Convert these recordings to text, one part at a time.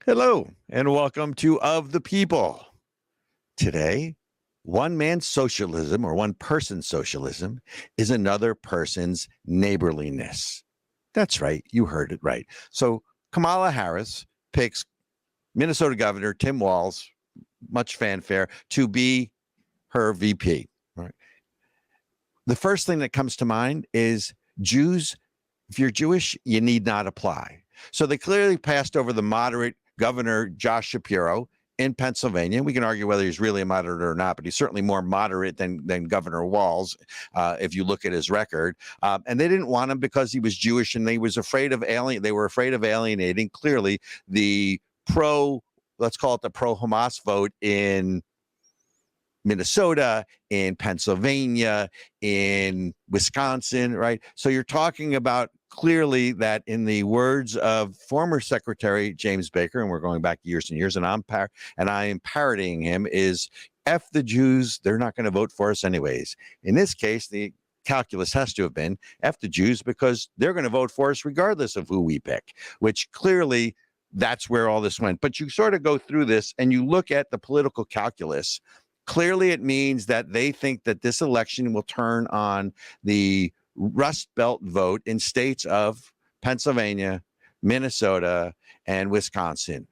Hello, and welcome to Of the People. Today, one man's socialism or one person's socialism is another person's neighborliness. That's right. You heard it right. So Kamala Harris picks Minnesota Governor Tim Walz, much fanfare, to be her VP. Right. The first thing that comes to mind is Jews. If you're Jewish, you need not apply. So they clearly passed over the moderate Governor Josh Shapiro in Pennsylvania. We can argue whether he's really a moderate or not, but he's certainly more moderate than Governor Walz, if you look at his record. And they didn't want him because he was Jewish, and they were afraid of alienating clearly the let's call it the pro-Hamas vote in Minnesota, in Pennsylvania, in Wisconsin, right? So you're talking about clearly that, in the words of former Secretary James Baker, and we're going back years and years, and I am parodying him, is F the Jews, they're not going to vote for us anyways. In this case, the calculus has to have been F the Jews because they're going to vote for us regardless of who we pick, which clearly that's where all this went. But you sort of go through this and you look at the political calculus. Clearly, it means that they think that this election will turn on the Rust Belt vote in states of Pennsylvania, Minnesota, and Wisconsin.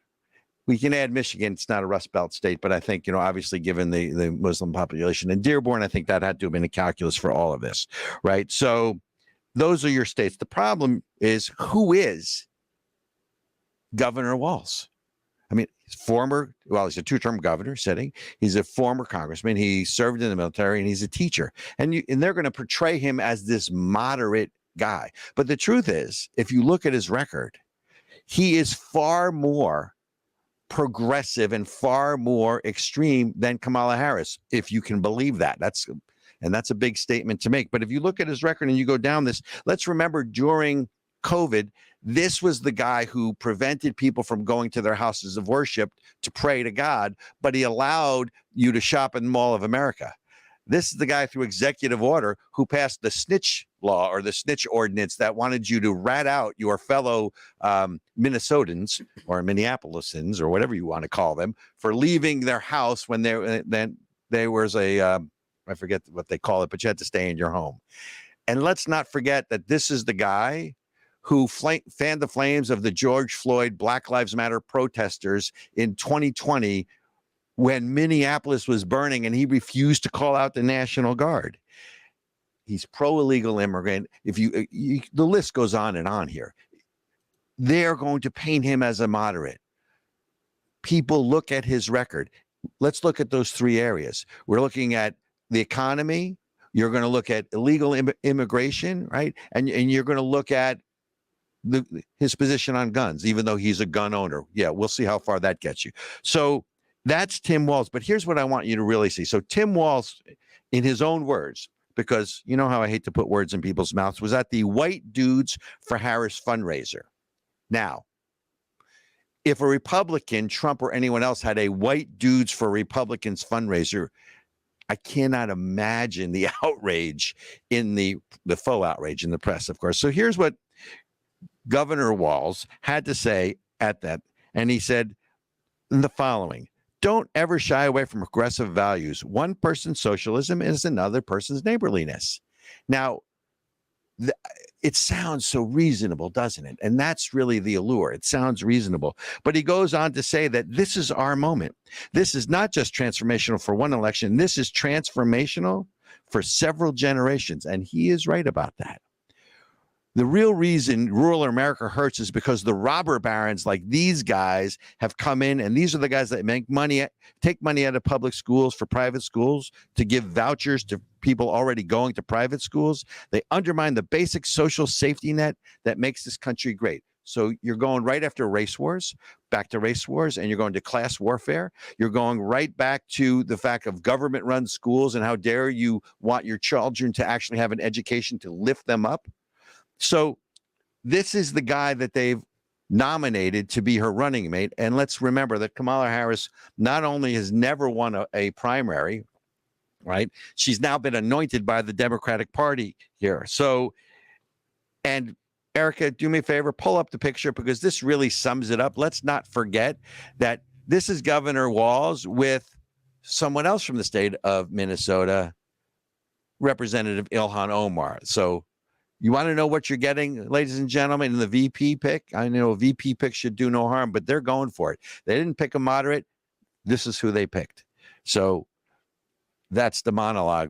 We can add Michigan. It's not a Rust Belt state, but I think, obviously given the Muslim population in Dearborn, I think that had to have been a calculus for all of this, right? So those are your states. The problem is, who is Governor Walz? I mean, he's a two-term governor sitting. He's a former congressman. He served in the military, and he's a teacher. And they're going to portray him as this moderate guy. But the truth is, if you look at his record, he is far more progressive and far more extreme than Kamala Harris, if you can believe that. That's a big statement to make. But if you look at his record and you go down this, let's remember during COVID, this was the guy who prevented people from going to their houses of worship to pray to God, but he allowed you to shop in the Mall of America. This is the guy through executive order who passed the snitch law or the snitch ordinance that wanted you to rat out your fellow Minnesotans or Minneapolisans or whatever you want to call them for leaving their house when there was I forget what they call it, but you had to stay in your home. And let's not forget that this is the guy who fanned the flames of the George Floyd Black Lives Matter protesters in 2020 when Minneapolis was burning and he refused to call out the National Guard. He's pro-illegal immigrant. The list goes on and on here. They're going to paint him as a moderate. People look at his record. Let's look at those three areas. We're looking at the economy. You're going to look at illegal immigration, right? And you're going to look at his position on guns, even though he's a gun owner. Yeah, we'll see how far that gets you. So that's Tim Walz. But here's what I want you to really see. So Tim Walz, in his own words, because you know how I hate to put words in people's mouths, was at the White Dudes for Harris fundraiser. Now, if a Republican, Trump or anyone else, had a White Dudes for Republicans fundraiser, I cannot imagine the outrage in the faux outrage in the press, of course. So here's what Governor Walz had to say at that. And he said the following: don't ever shy away from progressive values. One person's socialism is another person's neighborliness. Now, it sounds so reasonable, doesn't it? And that's really the allure. It sounds reasonable. But he goes on to say that this is our moment. This is not just transformational for one election. This is transformational for several generations. And he is right about that. The real reason rural America hurts is because the robber barons like these guys have come in, and these are the guys that make money, take money out of public schools for private schools to give vouchers to people already going to private schools. They undermine the basic social safety net that makes this country great. So you're going right after race wars, back to race wars, and you're going to class warfare. You're going right back to the fact of government-run schools and how dare you want your children to actually have an education to lift them up. So this is the guy that they've nominated to be her running mate. And let's remember that Kamala Harris not only has never won a primary, right? She's now been anointed by the Democratic Party here. So, and Ericka, do me a favor, pull up the picture because this really sums it up. Let's not forget that this is Governor Walz with someone else from the state of Minnesota, Representative Ilhan Omar. So you want to know what you're getting, ladies and gentlemen, in the VP pick? I know a VP pick should do no harm, but they're going for it. They didn't pick a moderate. This is who they picked. So that's the monologue